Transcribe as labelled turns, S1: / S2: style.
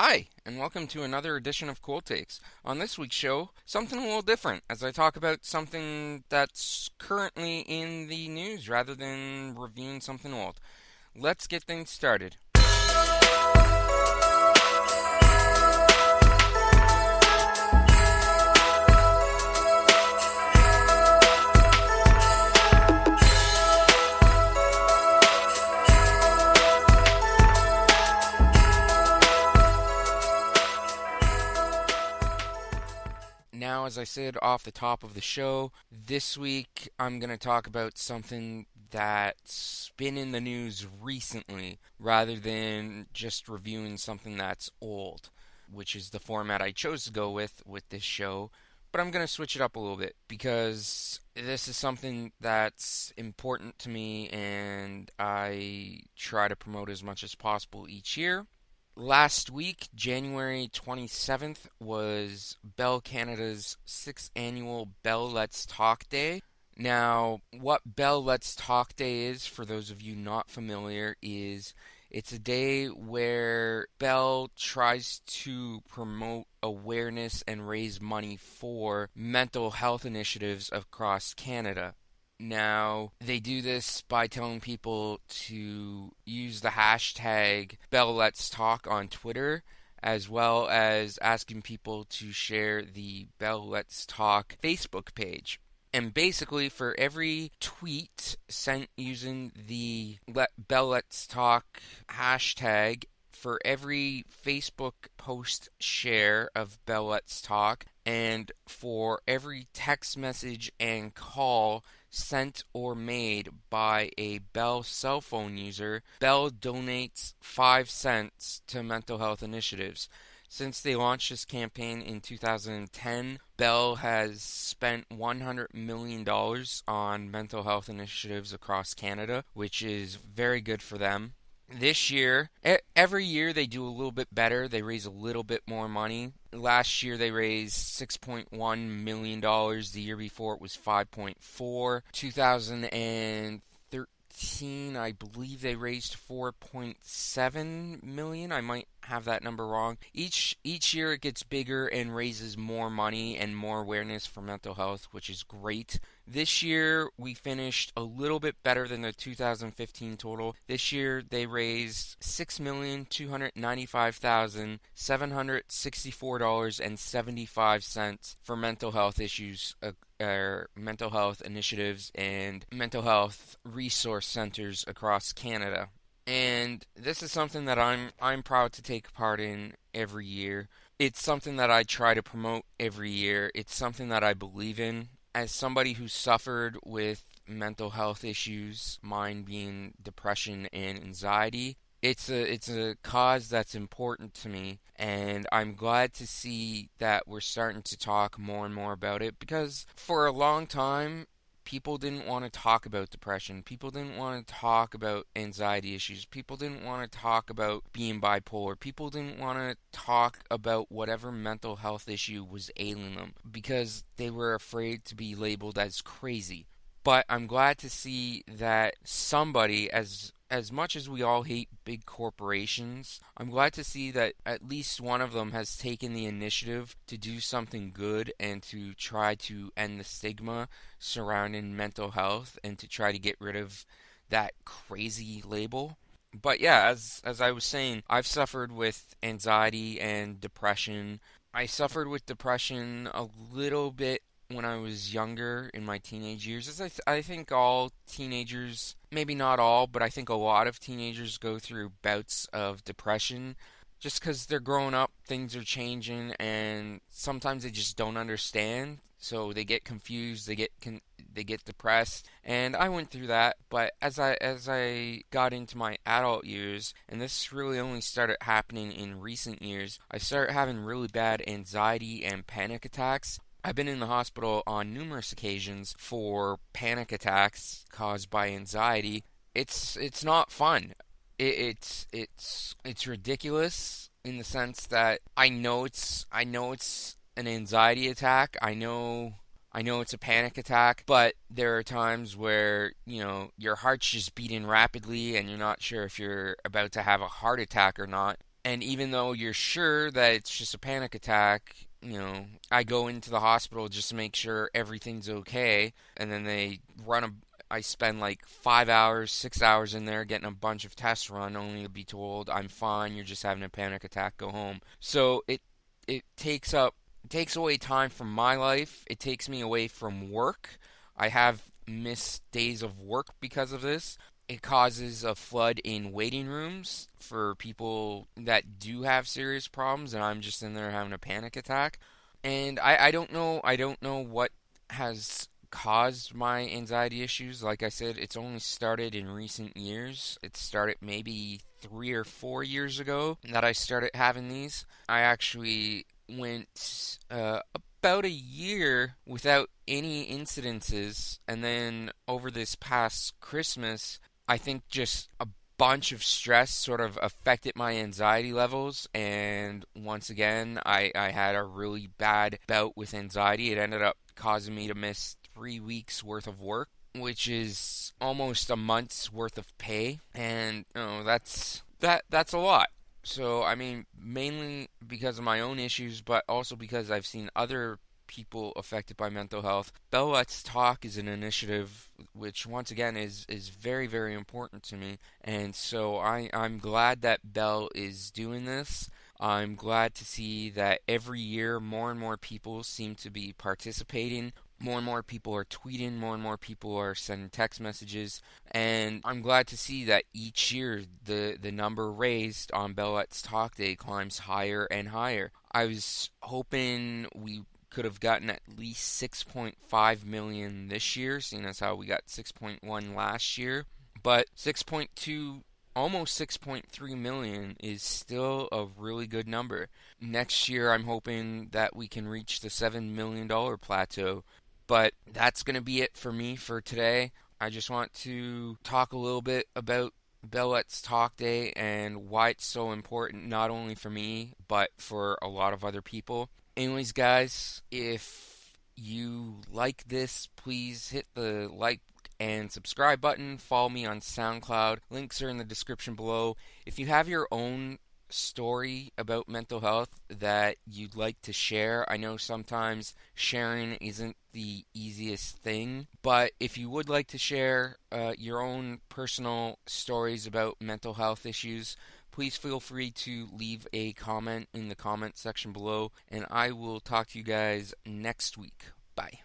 S1: Hi, and welcome to another edition of Cool Takes. On this week's show, something a little different as I talk about something that's currently in the news rather than reviewing something old. Let's get things started. Now, as I said off the top of the show, this week I'm going to talk about something that's been in the news recently rather than just reviewing something that's old, which is the format I chose to go with this show. But I'm going to switch it up a little bit because this is something that's important to me and I try to promote as much as possible each year. Last week, January 27th, was Bell Canada's 6th annual Bell Let's Talk Day. Now, what Bell Let's Talk Day is, for those of you not familiar, is it's a day where Bell tries to promote awareness and raise money for mental health initiatives across Canada. Now, they do this by telling people to use the hashtag BellLet'sTalk on Twitter, as well as asking people to share the Bell Let's Talk Facebook page. And basically, for every tweet sent using the Bell Let's Talk hashtag, for every Facebook post share of Bell Let's Talk, and for every text message and call sent or made by a Bell cell phone user, Bell donates 5 cents to mental health initiatives. Since they launched this campaign in 2010, Bell has spent $100 million on mental health initiatives across Canada, which is very good for them. This year, every year they do a little bit better. They raise a little bit more money. Last year they raised $6.1 million. The year before it was 5.4. 2013, I believe they raised 4.7 million. I might have that number wrong. Each year it gets bigger and raises more money and more awareness for mental health, which is great. This year we finished a little bit better than the 2015 total. This year they raised $6,295,764.75 for mental health issues, mental health initiatives, and mental health resource centers across Canada. And this is something that I'm proud to take part in every year. It's something that I try to promote every year. It's something that I believe in. As somebody who suffered with mental health issues, mine being depression and anxiety, it's a cause that's important to me, and I'm glad to see that we're starting to talk more and more about it, because for a long time people didn't want to talk about depression. People didn't want to talk about anxiety issues. People didn't want to talk about being bipolar. People didn't want to talk about whatever mental health issue was ailing them because they were afraid to be labeled as crazy. But I'm glad to see that somebody, as much as we all hate big corporations, I'm glad to see that at least one of them has taken the initiative to do something good and to try to end the stigma surrounding mental health and to try to get rid of that crazy label. But yeah, as I was saying, I've suffered with anxiety and depression. I suffered with depression a little bit when I was younger in my teenage years, as I think all teenagers, maybe not all, but I think a lot of teenagers go through bouts of depression just because they're growing up, things are changing, and sometimes they just don't understand, so they get confused, they get depressed, and I went through that. But as I got into my adult years, and this really only started happening in recent years, I started having really bad anxiety and panic attacks. I've been in the hospital on numerous occasions for panic attacks caused by anxiety. It's not fun. It's ridiculous in the sense that I know it's an anxiety attack. I know it's a panic attack, but there are times where, your heart's just beating rapidly and you're not sure if you're about to have a heart attack or not. And even though you're sure that it's just a panic attack, I go into the hospital just to make sure everything's okay. And then I spend like 5 hours, 6 hours in there getting a bunch of tests run, only to be told I'm fine. You're just having a panic attack. Go home. So it takes away time from my life. It takes me away from work. I have missed days of work because of this. It causes a flood in waiting rooms for people that do have serious problems, and I'm just in there having a panic attack. And I don't know what has caused my anxiety issues. Like I said, it's only started in recent years. It started maybe 3 or 4 years ago that I started having these. I actually went about a year without any incidences, and then over this past Christmas, I think just a bunch of stress sort of affected my anxiety levels, and once again, I had a really bad bout with anxiety. It ended up causing me to miss 3 weeks worth of work, which is almost a month's worth of pay, and that's a lot. So, I mean, mainly because of my own issues, but also because I've seen other people affected by mental health. Bell Let's Talk is an initiative which, once again, is very, very important to me. And so I'm glad that Bell is doing this. I'm glad to see that every year more and more people seem to be participating. More and more people are tweeting, more and more people are sending text messages, and I'm glad to see that each year the number raised on Bell Let's Talk Day climbs higher and higher. I was hoping we could have gotten at least 6.5 million this year, seeing as how we got 6.1 last year. But 6.2, almost 6.3 million is still a really good number. Next year, I'm hoping that we can reach the $7 million plateau. But that's going to be it for me for today. I just want to talk a little bit about Bell Let's Talk Day and why it's so important, not only for me, but for a lot of other people. Anyways, guys, if you like this, please hit the like and subscribe button. Follow me on SoundCloud. Links are in the description below. If you have your own story about mental health that you'd like to share, I know sometimes sharing isn't the easiest thing, but if you would like to share your own personal stories about mental health issues, please feel free to leave a comment in the comment section below, and I will talk to you guys next week. Bye.